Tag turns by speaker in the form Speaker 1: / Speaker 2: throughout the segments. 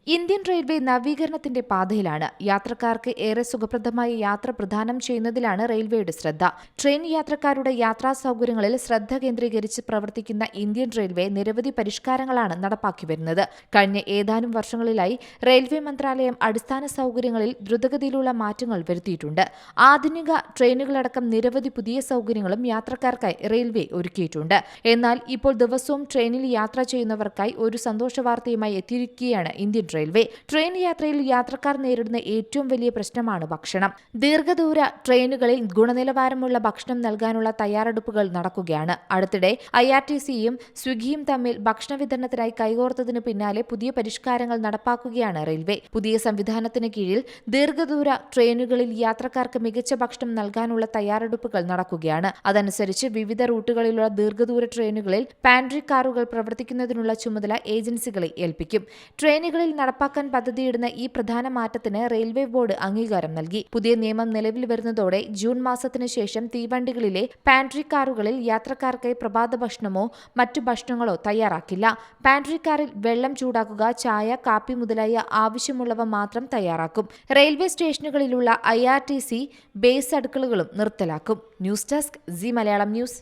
Speaker 1: Indian railway നവീകരണത്തിന്റെ പാതയിലാണ്. യാത്രക്കാർക്ക് ഏറെ സുഖപ്രദമായ യാത്ര പ്രദാനം ചെയ്യുന്നതിലാണ് റെയിൽവേയുടെ ശ്രദ്ധ. ട്രെയിൻ യാത്രക്കാരുടെ യാത്രാ സൗകര്യങ്ങളിൽ ശ്രദ്ധ കേന്ദ്രീകരിച്ച് പ്രവർത്തിക്കുന്ന ഇന്ത്യൻ റെയിൽവേ നിരവധി പരിഷ്കാരങ്ങളാണ് നടപ്പാക്കി വരുന്നത്. കഴിഞ്ഞ ഏതാനും വർഷങ്ങളിലായി റെയിൽവേ മന്ത്രാലയം അടിസ്ഥാന സൗകര്യങ്ങളിൽ ദ്രുതഗതിയിലുള്ള മാറ്റങ്ങൾ വരുത്തിയിട്ടുണ്ട്. ആധുനിക ട്രെയിനുകളടക്കം നിരവധി പുതിയ സൗകര്യങ്ങളും യാത്രക്കാർക്കായി റെയിൽവേ ഒരുക്കിയിട്ടുണ്ട്. എന്നാൽ ഇപ്പോൾ ദിവസവും ട്രെയിനിൽ യാത്ര ചെയ്യുന്നവർക്കായി ഒരു സന്തോഷവാർത്തയുമായി എത്തിയിരിക്കുകയാണ് ഇന്ത്യൻ റെയിൽവേ. ട്രെയിൻ യാത്രയിൽ യാത്രക്കാർ നേരിടുന്ന ഏറ്റവും വലിയ പ്രശ്നമാണ് ഭക്ഷണം. ദീർഘദൂര ട്രെയിനുകളിൽ ഗുണനിലവാരമുള്ള ഭക്ഷണം നൽകാനുള്ള തയ്യാറെടുപ്പുകൾ നടക്കുകയാണ്. അടുത്തിടെ IRTCയും സ്വിഗ്ഗിയും തമ്മിൽ ഭക്ഷണ വിതരണത്തിനായി കൈകോർത്തതിന് പിന്നാലെ പുതിയ പരിഷ്കാരങ്ങൾ നടപ്പാക്കുകയാണ് റെയിൽവേ. പുതിയ സംവിധാനത്തിന് കീഴിൽ ദീർഘദൂര ട്രെയിനുകളിൽ യാത്രക്കാർക്ക് മികച്ച ഭക്ഷണം നൽകാനുള്ള തയ്യാറെടുപ്പുകൾ നടക്കുകയാണ്. അതനുസരിച്ച് വിവിധ റൂട്ടുകളിലുള്ള ദീർഘദൂര ട്രെയിനുകളിൽ പാൻട്രി കാറുകൾ പ്രവർത്തിക്കുന്നതിനുള്ള ചുമതല ഏജൻസികളെ ഏൽപ്പിക്കും. ട്രെയിനുകളിൽ നടപ്പാക്കാൻ പദ്ധതിയിടുന്ന ഈ പ്രധാന മാറ്റത്തിന് റെയിൽവേ ബോർഡ് അംഗീകാരം നൽകി. പുതിയ നിയമം നിലവിൽ വരുന്നതോടെ ജൂൺ മാസത്തിനു ശേഷം തീവണ്ടികളിലെ പാൻട്രി കാറുകളിൽ യാത്രക്കാർക്കായി പ്രഭാത ഭക്ഷണമോ മറ്റു ഭക്ഷണങ്ങളോ തയ്യാറാക്കില്ല. പാൻട്രി കാറിൽ വെള്ളം ചൂടാക്കുക, ചായ, കാപ്പി മുതലായ ആവശ്യമുള്ളവ മാത്രം തയ്യാറാക്കും. റെയിൽവേ സ്റ്റേഷനുകളിലുള്ള IRTC ബേസ് അടുക്കളകളും നിർത്തലാക്കും. News desk Zee Malayalam news.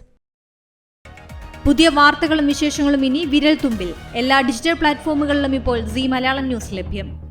Speaker 2: പുതിയ വാർത്തകളും വിശേഷങ്ങളും ഇനി വിരൽ തുമ്പിൽ. എല്ലാ ഡിജിറ്റൽ പ്ലാറ്റ്ഫോമുകളിലും ഇപ്പോൾ സി മലയാളം ന്യൂസ് ലഭ്യം.